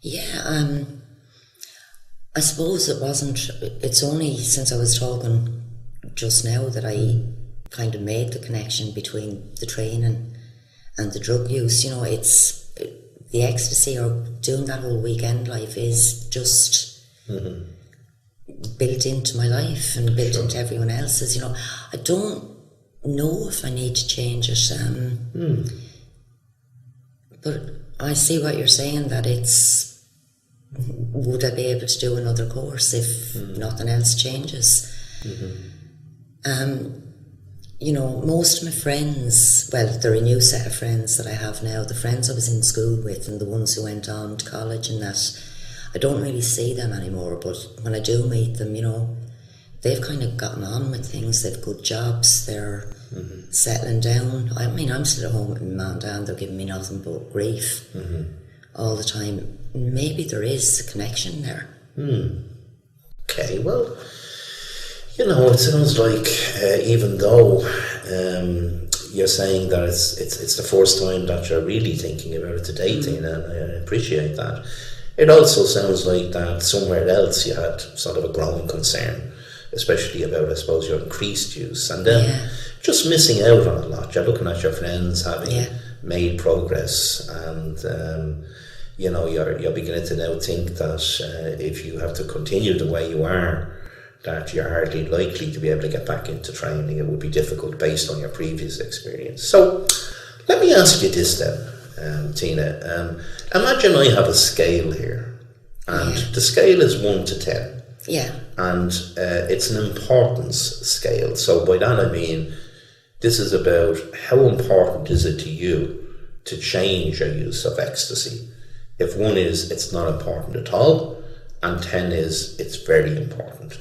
Yeah, I suppose it's only since I was talking just now that I kind of made the connection between the training and the drug use. It's the ecstasy or doing that whole weekend life is just built into my life and built into everyone else's. I don't know if I need to change it, but I see what you're saying, that would I be able to do another course if nothing else changes? Most of my friends, well, they're a new set of friends that I have now. The friends I was in school with and the ones who went on to college and that, I don't really see them anymore, but when I do meet them, they've kind of gotten on with things. They've good jobs, they're settling down. I mean, I'm still at home with my mum and dad, they're giving me nothing but grief all the time. Maybe there is a connection there. Okay, well, it sounds like even though you're saying that it's the first time that you're really thinking about it today, Tina, and I appreciate that. It also sounds like that somewhere else you had sort of a growing concern, especially about, I suppose, your increased use, and then just missing out on a lot. You're looking at your friends having made progress, and you're beginning to now think that if you have to continue the way you are, that you're hardly likely to be able to get back into training. It would be difficult based on your previous experience. So let me ask you this then, Tina. Imagine I have a scale here, and the scale is 1 to 10. Yeah. And it's an importance scale. So by that I mean, this is about how important is it to you to change your use of ecstasy. If 1 is it's not important at all, and 10 is it's very important,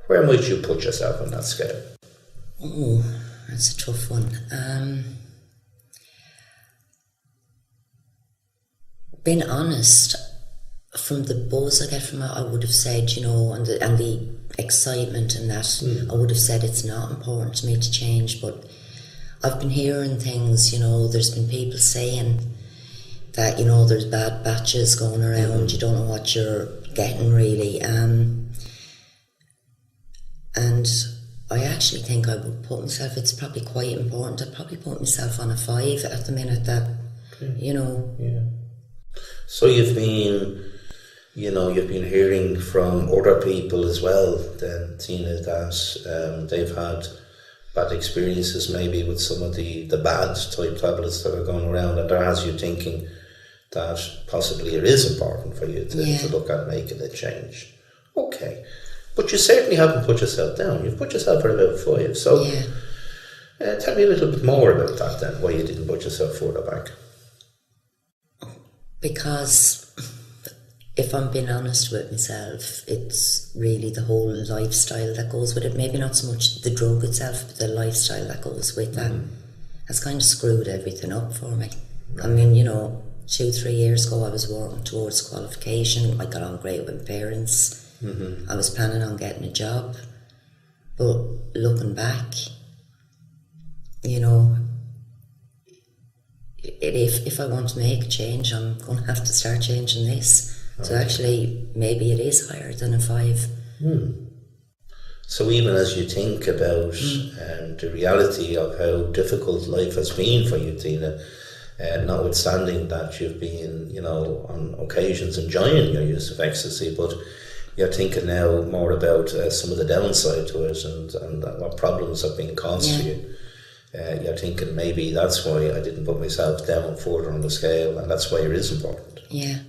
where might you put yourself on that scale? Oh, that's a tough one. Being honest, from the buzz I get from it, I would have said, and the excitement and that, I would have said it's not important to me to change. But I've been hearing things, there's been people saying that, there's bad batches going around, you don't know what you're getting really. And I actually think I would put myself, it's probably quite important, I'd probably put myself on a 5 at the minute that, Yeah. So you've been hearing from other people as well, then, Tina, that they've had bad experiences maybe with some of the bad type tablets that are going around, and there has you thinking that possibly it is important for you to look at making a change. Okay. But you certainly haven't put yourself down. You've put yourself at about 5. So tell me a little bit more about that then, why you didn't put yourself further back. Because if I'm being honest with myself, it's really the whole lifestyle that goes with it. Maybe not so much the drug itself, but the lifestyle that goes with that has kind of screwed everything up for me. I mean, 2-3 years ago I was working towards qualification. I got on great with my parents. I was planning on getting a job, but looking back, if I want to make a change, I'm going to have to start changing this. So actually, maybe it is higher than a 5. So even as you think about the reality of how difficult life has been for you, Tina, notwithstanding that you've been, on occasions enjoying your use of ecstasy, but you're thinking now more about some of the downside to it and what problems have been caused for you. You're thinking maybe that's why I didn't put myself down further on the scale, and that's why it is important. Yeah.